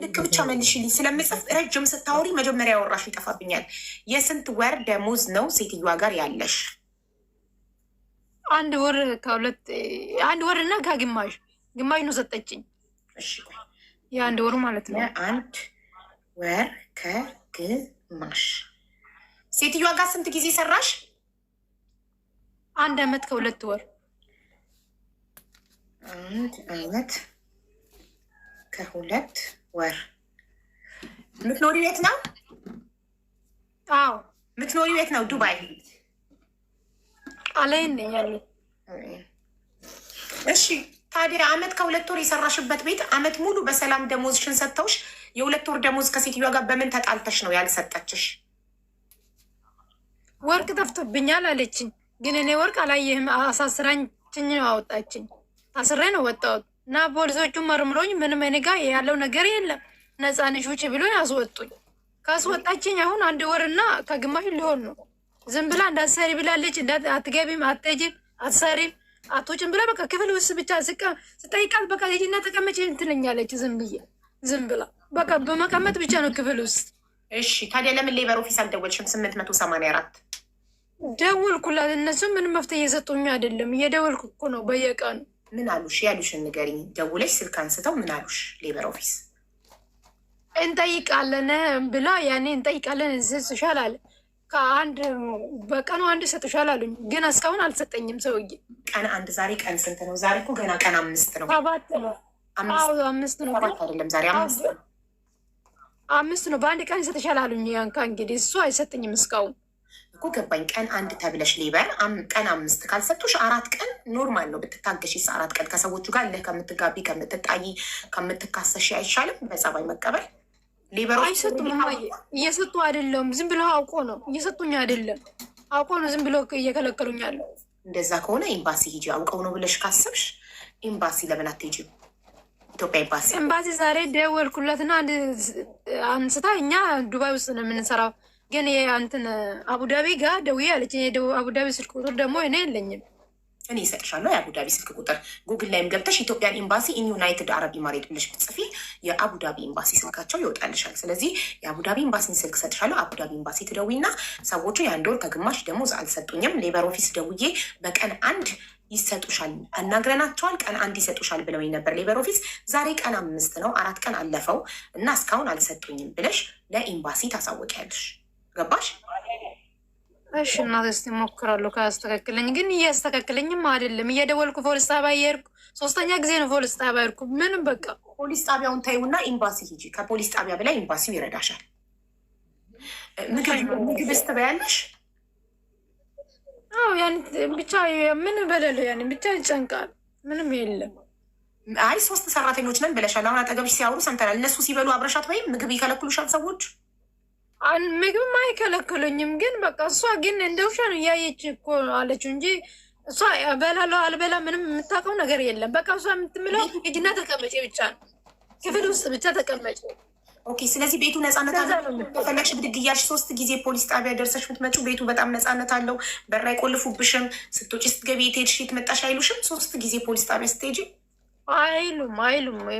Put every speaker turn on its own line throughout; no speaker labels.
ልክ ብቻ መልሽልኝ ስለምጽፍ ረጅም ስታወሪ መጀመሪያ ያወራሽ ይጠፋብኛል። የስንት ወር ደሞዝ ነው ሴትዮዋ ጋር ያለሽ?
አንድ ወር ከሁለት አንድ ወር እና ከግማሽ ነው ሰጠችኝ።
እሺ
የአንድ ወሩ ማለት ነው።
አንድ ወር ከግማሽ። ሴትዮዋ ጋር ስንት ጊዜ ሰራሽ?
1 አመት ከ2 ወር።
1 አመት ከ2 ወር። ምትኖሪ ቤት ነው?
አዎ
ምትኖሪ ቤት ነው? ዱባይ
አለኝ ያለ።
እሺ ታዲያ አመት ከ2 ወር የሰራሽበት ቤት አመት ሙሉ በሰላም ደሞዝሽን ሰጥተውሽ የ2 ወር ደሞዝ ከሴትዮዋ ጋር በምን ተጣልተሽ ነው ያልሰጠችሽ?
ወርቅ ጠፍቶብኛል አለችኝ። ግን እኔ ወርቅ አላየህም አሳስራችኝ ነው አወጣችኝ። ታስሬ ነው ወጣሁት እና ፖሊሶቹ መርምሮኝ ምንም እኔ ጋ ያለው ነገር የለም ነፃ ነሽ ውጪ ብሎኝ አስወጡኝ። ካስወጣችኝ አሁን 1 ወርና ከግማሽ ሊሆን ነው። ዝም ብላ እንዳትሰሪ ብላለች። አትገቢም፣ አትሄጂም፣ አትሰሪም፣ አትወጭም ብላ በቃ ክፍል ውስጥ ብቻ ስጠይቃት በቃ ሂጂና ተቀመጭ ትለኛለች። ዝም ብላ በቃ በመቀመጥ ብቻ ነው ክፍል ውስጥ።
እሺ ታዲያ ለምን ሌበር ኦፊስ አልደወልሽም? 884
ደወልኩላት። እነሱ ምንም መፍትሄ እየሰጡኝ አይደለም። እየደወልኩ እኮ ነው በየቀኑ።
ምን አሉሽ? ያሉሽን ንገሪኝ። ደውለሽ ስልክ አንስተው ምን አሉሽ? ሌበር ኦፊስ
እንጠይቃለን ብላ ያኔ እንጠይቃለን እንሰጥሻል አለ። በቀኑ 1 ሰጥሻል አሉኝ። ግን እስካሁን አልሰጠኝም ሰውዬ።
ቀን 1 ዛሬ ቀን ስንት ነው? ዛሬ እኮ ገና ቀን 5 ነው።
7 ነው። 5 ነው
አይደለም ዛሬ 5 ነው።
5 ነው። በ1 ቀን ይሰጥሻል አሉኝ። ያንካ እንግዲህ እሱ አይሰጥኝም እስካሁን
እኮ ገባኝ። ቀን 1 ተብለሽ ሌበር ቀን 5 ካልሰጡሽ 4 ቀን ኖርማል ነው ብትታገሽ። 4 ቀን ከሰዎቹ ጋር ለህ ከምትጋቢ ከምትጣይ ከምትካሰሽ አይሻልም? በጸባይ መቀበል ሌበሮች
አይሰጡም። እየሰጡ አይደለም፣ ዝም ብሎ አውቆ ነው እየሰጡኝ አይደለም፣ አውቆ ነው ዝም ብሎ እየከለከሉኝ አለው።
እንደዛ ከሆነ ኤምባሲ ሂጂ። አውቀው ነው ብለሽ ካሰብሽ ኤምባሲ ለምን አትሄጂም? ኢትዮጵያ
ኤምባሲ ዛሬ ደወልኩለትና አንስታ እኛ ዱባይ ውስጥ ነው የምንሰራው፣ ግን አንትን አቡዳቢ ጋር ደውዬ አለች። አቡዳቢ ስልክ ቁጥር ደግሞ እኔ የለኝም።
እኔ እሰጥሻለሁ የአቡዳቢ ስልክ ቁጥር። ጉግል ላይም ገብተሽ ኢትዮጵያን ኤምባሲ ኢን ዩናይትድ አረብ ኢማሬት ብለሽ ብትጽፊ የአቡዳቢ ኤምባሲ ስልካቸው ይወጣልሻል። ስለዚህ የአቡዳቢ ኤምባሲን ስልክ እሰጥሻለሁ። አቡዳቢ ኤምባሲ ትደውይና ሰዎቹ የ1 ወር ከግማሽ ደሞዝ አልሰጡኝም፣ ሌበር ኦፊስ ደውዬ በቀን 1 ይሰጡሻል አናግረናቸዋል፣ ቀን 1 ይሰጡሻል ብለውኝ ነበር ሌበር ኦፊስ። ዛሬ ቀን 5 ነው፣ 4 ቀን አለፈው እና እስካሁን አልሰጡኝም ብለሽ ለኤምባሲ ታሳወቂያለሽ። ገባሽ?
እሺ እናት እስኪ እሞክራለሁ ካያስተካክለኝ። ግን እያስተካክለኝም አይደለም። እየደወልኩ ፖሊስ ጣቢያ እየሄድኩ 3ኛ ጊዜ ነው ፖሊስ ጣቢያ እሄድኩ። ምንም በቃ
ፖሊስ ጣቢያውን ታዩና ኤምባሲ ሂጂ። ከፖሊስ ጣቢያ በላይ ኤምባሲው ይረዳሻል። ምግብ ስትበያለሽ?
አዎ ያን ብቻ ምን በለለ ያን ብቻ ይጨንቃል። ምንም የለም።
አይ 3 ሰራተኞች ነን ብለሻል። አሁን አጠገብሽ ሲያወሩ ሰምተናል። እነሱ ሲበሉ አብረሻት ወይም ምግብ ይከለክሉሻል ሰዎች?
ምግብም አይከለክሉኝም። ግን በቃ እሷ ግን እንደ ውሻ ነው እያየች እኮ አለችው እንጂ እሷ በላለሁ አልበላ ምንም የምታውቀው ነገር የለም። በቃ እሷ የምትምለው ሂጂና ተቀመጪ ብቻ ነው፣ ክፍል ውስጥ ብቻ ተቀመጪ።
ኦኬ። ስለዚህ ቤቱ ነፃነት አለው። ከፈለግሽ ብድግ እያልሽ 3 ጊዜ ፖሊስ ጣቢያ ደርሰሽ የምትመጪው ቤቱ በጣም ነፃነት አለው። በር አይቆልፉብሽም። ስትወጪ ስትገቢ የት ሄድሽ የት መጣሽ አይሉሽም። 3 ጊዜ ፖሊስ ጣቢያ ስትሄጂ
አይሉም።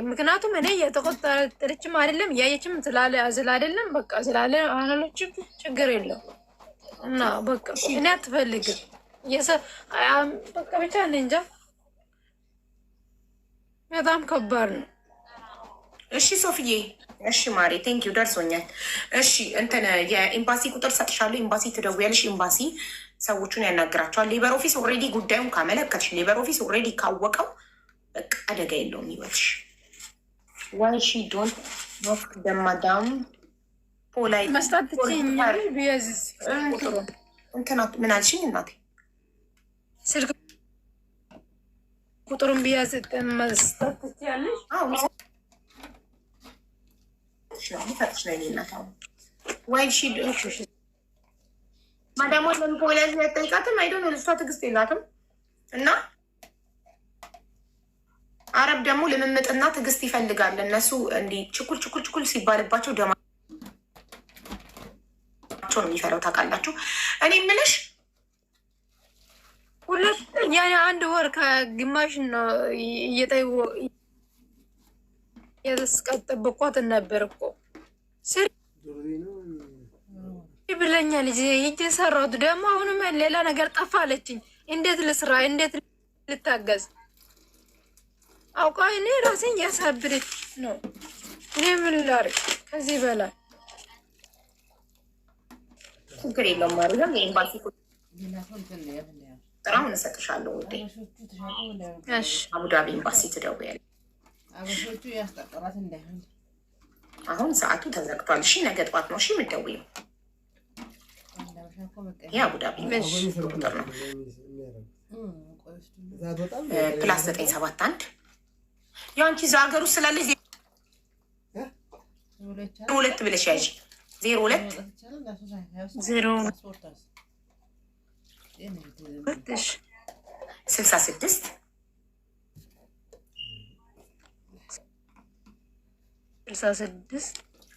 ምክንያቱም እኔ የተቆጣጠረችም አይደለም እያየችም ስላለ አይደለም በቃ ስላለ አናሎችም ችግር የለው እና በቃ እኔ አትፈልግም በቃ ብቻ እኔ እንጃ በጣም ከባድ ነው።
እሺ ሶፍዬ፣ እሺ ማሬ ቴንኪው ደርሶኛል። እሺ እንትን የኤምባሲ ቁጥር ሰጥሻለሁ። ኤምባሲ ትደውያለሽ። ኤምባሲ ሰዎቹን ያናግራቸዋል። ሌበር ኦፊስ ኦልሬዲ ጉዳዩን ካመለከትሽ ሌበር ኦፊስ ኦልሬዲ ካወቀው በቃ አደጋ የለውም ይበልሽ። ዋይ ሺ ዶንት ኖክ ደማዳም ፖላይ
መስጣት ትችኛል። ቢያዝዝ ቁጥሩ
እንትና ምን አልሽኝ እናቴ?
ስልክ ቁጥሩን ቢያዝ መስጣት ትችያለሽ?
አዎ ፈትሽ ነው እናት። ዋይ ሺ ማዳሞ ለምን ፖላይ ያጠይቃትም? አይዶን ልሷ ትዕግስት የላትም እና አረብ ደግሞ ልምምጥና ትዕግስት ይፈልጋል። እነሱ እንዲህ ችኩል ሲባልባቸው ደማቸው ነው የሚፈለው። ታውቃላችሁ። እኔ የምልሽ
ያ 1 ወር ከግማሽ ነው ያስቀጥብኳት ነበር እኮ ስሪ ብለኛል። ልጅ ይጅ ሰራሁት ደግሞ አሁንም ሌላ ነገር ጠፋ አለችኝ። እንዴት ልስራ? እንዴት ልታገዝ? አውቃ እኔ ራሴን እያሳብደች ነው። እኔ ምን ላድርግ ከዚህ በላይ?
ችግር የለውም ማርያም፣ የኤምባሲ ጥራውን እሰጥሻለሁ ውዴ።
እሺ
አቡዳቢ ኤምባሲ ትደውያለሽ።
አበሾቹ ያስጠቀራት እንዳይሆን
አሁን ሰዓቱ ተዘግቷል። እሺ ነገ ጠዋት ነው እሺ የምትደውይው። ይሄ አቡዳቢ ቁጥር ነው +971 የአንቺ እዛ ሀገር ውስጥ ስላለች 02 ብለሽ ያዥ 02 66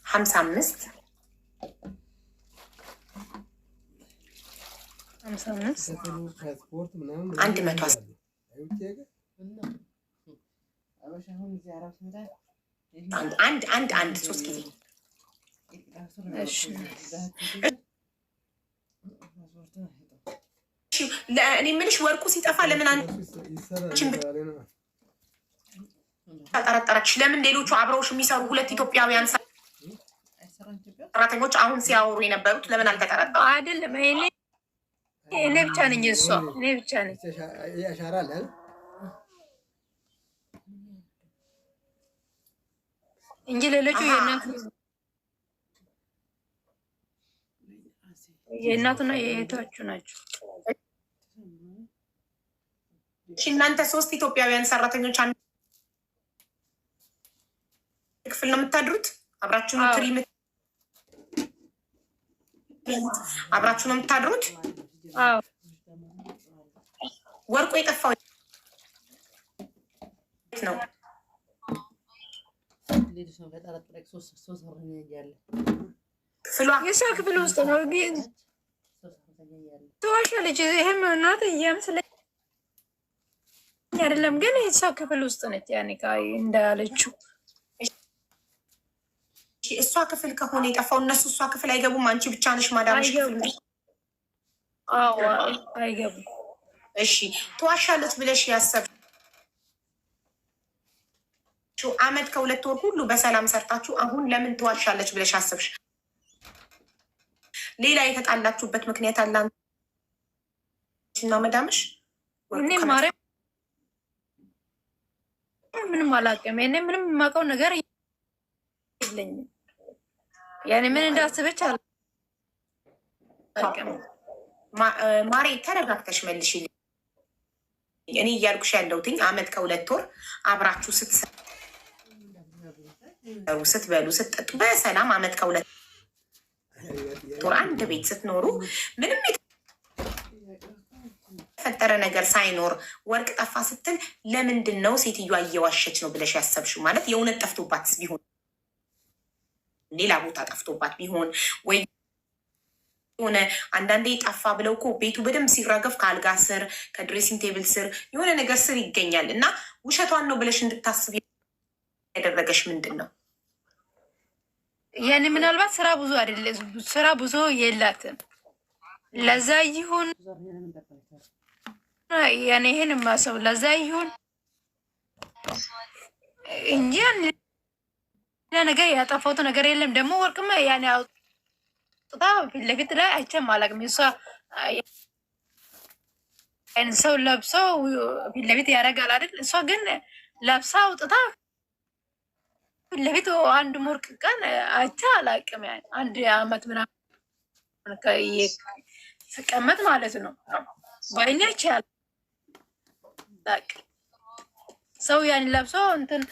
55 100 ሶስት ጊዜ እኔ የምልሽ ወርቁ ሲጠፋ ለምን አንቺን ጠረጠረች? ለምን ሌሎቹ አብረውሽ የሚሰሩ ሁለት ኢትዮጵያውያን ሰራተኞች አሁን ሲያወሩ የነበሩት ለምን አልተጠረጠሩ?
አይደለም እኔ ብቻ ነኝ፣ እሷ እኔ ብቻ ነኝ እንጂ ሌሎቹ የእናቱና የእህቶቹ ናቸው።
እናንተ ሶስት ኢትዮጵያውያን ሰራተኞች አንድ ክፍል ነው የምታድሩት? አብራችሁ ነው አብራችሁ ነው የምታድሩት? ወርቁ የጠፋው ነው
የእሷ ክፍል ውስጥ ነው። ግን ትዋሻለች። ይህም እናት እየምስለኝ አይደለም፣ ግን የእሷ ክፍል ውስጥ ነች። ያኔ እንዳለችው
እሷ ክፍል ከሆነ የጠፋው እነሱ እሷ ክፍል አይገቡም። አንቺ ብቻ ነሽ ማዳምሽ ክፍል
አይገቡም።
እሺ ትዋሻለች ብለሽ ያሰብሽው አመት ከ2 ወር ሁሉ በሰላም ሰርታችሁ አሁን ለምን ትዋሻለች ብለሽ አሰብሽ? ሌላ የተጣላችሁበት ምክንያት አለ እና መዳምሽ?
እኔ ማርያም ምንም አላውቅም። እኔ ምንም የማውቀው ነገር የለኝም። ያኔ ምን እንዳስበች አላውቅም።
ማሬ ተረጋግተሽ መልሽ። እኔ እያልኩሽ ያለሁትኝ አመት ከ2 ወር አብራችሁ ስትበሉ ስትጠጡ በሰላም አመት ከ2 ወር አንድ ቤት ስትኖሩ ምንም የተፈጠረ ነገር ሳይኖር ወርቅ ጠፋ ስትል ለምንድን ነው ሴትዮዋ እየዋሸች ነው ብለሽ ያሰብሽው? ማለት የእውነት ጠፍቶባትስ ቢሆን ሌላ ቦታ ጠፍቶባት ቢሆን ወይ ሆነ አንዳንዴ ጠፋ ብለው እኮ ቤቱ በደንብ ሲራገፍ ከአልጋ ስር ከድሬሲንግ ቴብል ስር የሆነ ነገር ስር ይገኛል። እና ውሸቷን ነው ብለሽ እንድታስብ ያደረገሽ ምንድን ነው?
ያኔ ምናልባት ስራ ብዙ አይደለም፣ ስራ ብዙ የላትም። ለዛ ይሁን ያኔ ይሄን ማሰብ ለዛ ይሁን እንጂ ነገር ያጠፋሁት ነገር የለም። ደግሞ ወርቅማ ያኔ አውጥታ ፊት ለፊት ላይ አይቼም አላውቅም። እሷ ሰው ለብሶ ፊት ለፊት ያደርጋል አይደል? እሷ ግን ለብሳ አውጥታ ፊት ለፊት አንድ ወርቅ ቀን አይቼ አላውቅም። ያኔ አንድ አመት ምናምን ስቀመጥ ማለት ነው በአይኔ አይቼ አላውቅም። ሰው ያን ለብሶ እንትን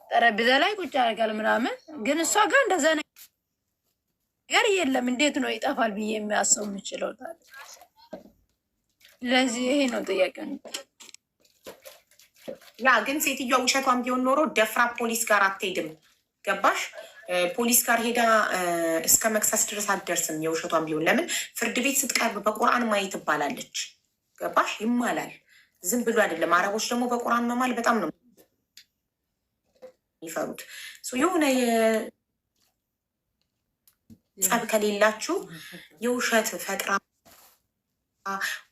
ጠረጴዛ ላይ ቁጭ ያደርጋል ምናምን፣ ግን እሷ ጋር እንደዛ ነገር የለም። እንዴት ነው ይጠፋል ብዬ የሚያስብ የምችለው? ለዚህ ይሄ ነው ጥያቄ።
ያ ግን ሴትዮዋ ውሸቷን ቢሆን ኖሮ ደፍራ ፖሊስ ጋር አትሄድም። ገባሽ? ፖሊስ ጋር ሄዳ እስከ መክሰስ ድረስ አትደርስም። የውሸቷን ቢሆን ለምን ፍርድ ቤት ስትቀርብ በቁርአን ማየት ትባላለች። ገባሽ? ይማላል። ዝም ብሎ አይደለም። አረቦች ደግሞ በቁርአን መማል በጣም ነው የሚፈሩት። የሆነ ጸብ ከሌላችሁ የውሸት ፈጥራ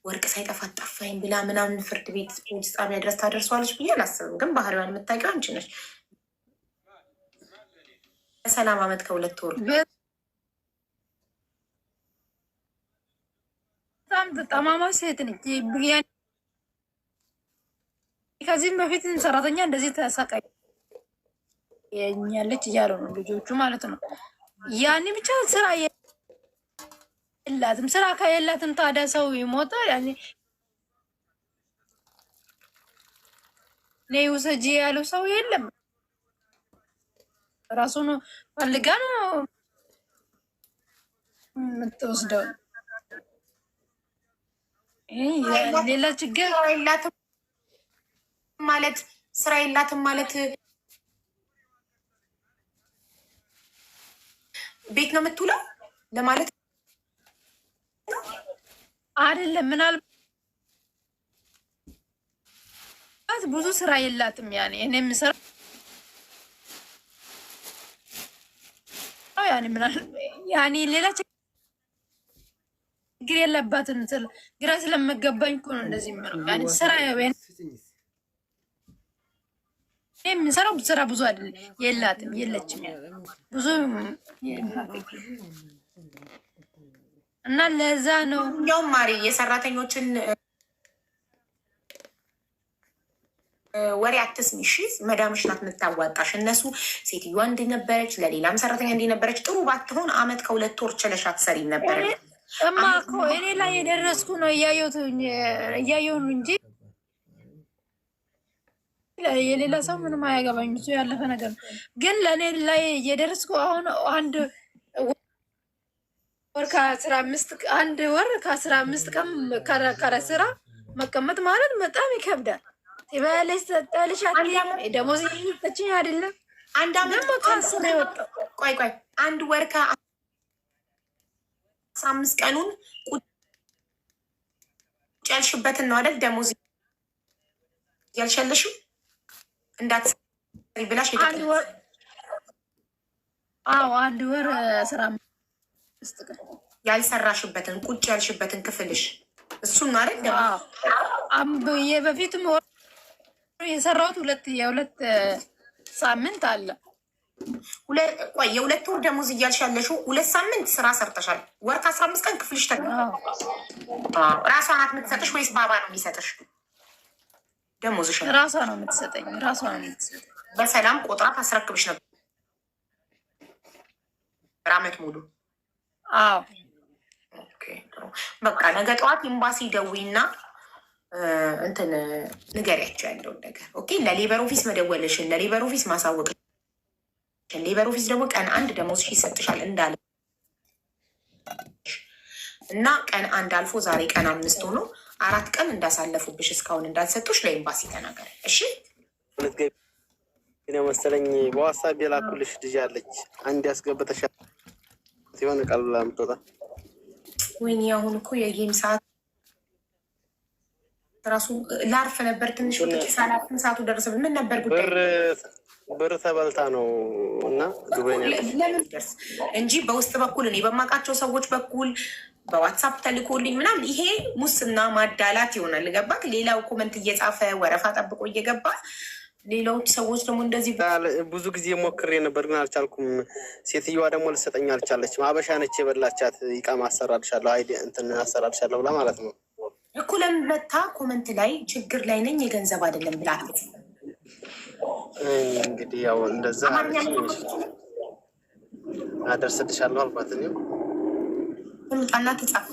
ወርቅ ሳይጠፋት ጠፋኝ ብላ ምናምን ፍርድ ቤት ፖሊስ ጣቢያ ድረስ ታደርሰዋለች ብዬ አላስብም። ግን ባህሪዋን የምታውቂው አንቺ ነሽ። በሰላም ዓመት ከ2 ወር
በጣም ጠማማ ሴት ነች። ከዚህም በፊት ሰራተኛ እንደዚህ ተሰቃየኛለች እያሉ ነው ልጆቹ ማለት ነው። ያኔ ብቻ ስራ የላትም። ስራ ከየላትም ታዲያ ሰው ይሞታል። ያኔ ነይ ውሰጂ ያለው ሰው የለም። ራሱን ፈልጋ ነው የምትወስደው። ሌላ ችግር
የላትም ማለት ስራ የላትም ማለት ቤት ነው የምትውለው ለማለት
አይደለም። ምናልባት ብዙ ስራ የላትም። ያኔ እኔ የምሰራው ያኔ ሌላ ችግር የለባትም። ግራ ስለመገባኝ እኮ ነው እንደዚህ ያኔ ስራ የምንሰራው ስራ ብዙ አይደለም። የላትም የለችም ብዙ እና ለዛ ነው
እኛውም ማሪ የሰራተኞችን ወሬ አትስሚ እሺ። መዳምሽ ናት የምታዋጣሽ። እነሱ ሴትዮዋ እንዲነበረች ለሌላም ሰራተኛ እንዲነበረች ጥሩ ባትሆን ዓመት ከ2 ወር ችለሻት ሰሪ ነበረ።
እማ እኮ እኔ ላይ የደረስኩ ነው እያየሁ እንጂ የሌላ ሰው ምንም አያገባኝ። እሱ ያለፈ ነገር ነው። ግን ለእኔ ላይ የደረስኩ አሁን አንድ ወር ከ15 ቀን ከረ ስራ መቀመጥ ማለት በጣም ይከብዳል። ትበያለሽ፣ ትጠጣለሽ፣ ደሞዝ እየሰጠችኝ አይደለም።
አንድ አመት
ከስራ የወጣው
ቆይ አንድ ወር ከ15 ቀኑን ቁጭ ያልሽበትን ነው አይደል? ደሞዝ ያልሸለሽው እንዳትሰሪ ብላሽ
አንድ ወር 15 ቀን
ያልሰራሽበትን ቁጭ ያልሽበትን ክፍልሽ እሱን ነው አይደል?
የበፊትም የሰራሁት የሁለት ሳምንት አለ።
ቆይ የ2 ወር ደሞዝ እያልሽ ያለሽው 2 ሳምንት ስራ ሰርተሻል። ወር ከ15 ቀን ክፍልሽ ራሷ ናት የምትሰጥሽ ወይስ ባባ ነው የሚሰጥሽ? ደሞዝሽ
ራሷ ነው የምትሰጠኝ።
በሰላም ቆጥራ ታስረክብሽ ነበር ዓመት ሙሉ።
አዎ
በቃ ነገ ጠዋት ኤምባሲ ደዊና እንትን ንገሪያቸው ያለውን ነገር። ኦኬ ለሌበር ኦፊስ መደወልሽን ለሌበር ኦፊስ ማሳወቅ። ሌበር ኦፊስ ደግሞ ቀን 1 ደሞዝሽ ይሰጥሻል እንዳለ እና ቀን 1 አልፎ ዛሬ ቀን 5 ሆኖ 4 ቀን እንዳሳለፉብሽ እስካሁን እንዳልሰጡሽ ለኤምባሲ ተናገር። እሺ
መሰለኝ በዋትስአፕ የላኩልሽ ልጅ አለች። አንድ ያስገብተሻ ሲሆን ቃል ብላ የምትወጣ
ወይኔ አሁን እኮ የጌም ሰዓት ራሱ ላርፍ ነበር ትንሽ ሰዓቱ ደረሰብን። ምን ነበር ጉዳይ?
ብር ተበልታ ነው እና
ለምን ደርስ እንጂ በውስጥ በኩል እኔ በማውቃቸው ሰዎች በኩል በዋትሳፕ ተልኮልኝ ምናምን ይሄ ሙስና ማዳላት ይሆናል። ገባክ? ሌላው ኮመንት እየጻፈ ወረፋ ጠብቆ እየገባ ሌላዎች ሰዎች ደግሞ እንደዚህ
ብዙ ጊዜ ሞክሬ ነበር ግን አልቻልኩም። ሴትዮዋ ደግሞ ልሰጠኝ አልቻለችም። አበሻ ነች የበላቻት። ይቃማ አሰራልሻለሁ አይዲ እንትን አሰራልሻለሁ ብላ ማለት ነው
እኮ። ለምን መታ ኮመንት ላይ ችግር ላይ ነኝ የገንዘብ አይደለም ብላ
እንግዲህ ያው እንደዛ አደርስልሻለሁ አልኳት። እኔም
ትምጣና ትጻፍ